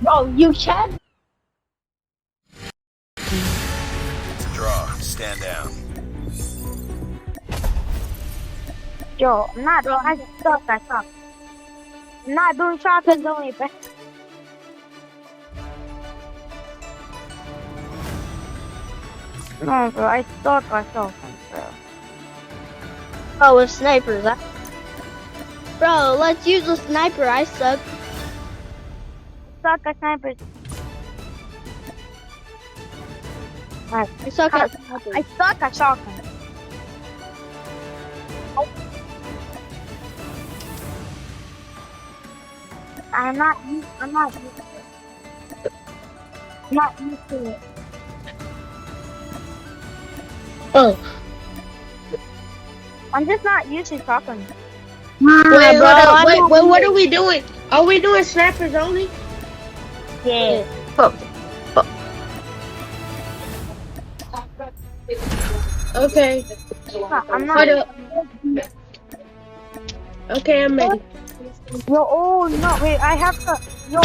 Bro, you can. It's a draw. Stand down. Yo, I'm not. I suck. I suck. I'm not doing shotguns only, but no, bro. I suck. I suck, bro. Oh, with snipers. Bro, let's use a sniper. I suck. Suck at snipers. Alright. I suck at snipers. I suck at shotguns. I'm not used. I'm not used to it. I'm not used to it. Oh. I'm just not used to shotguns. Wait, bro, hold I'm on. not Wait, what used. are we doing? Are we doing snappers only? Yeah. Okay. I'm Hold not. up. Okay, I'm ready. Yo, oh no, wait. I have to. Yo.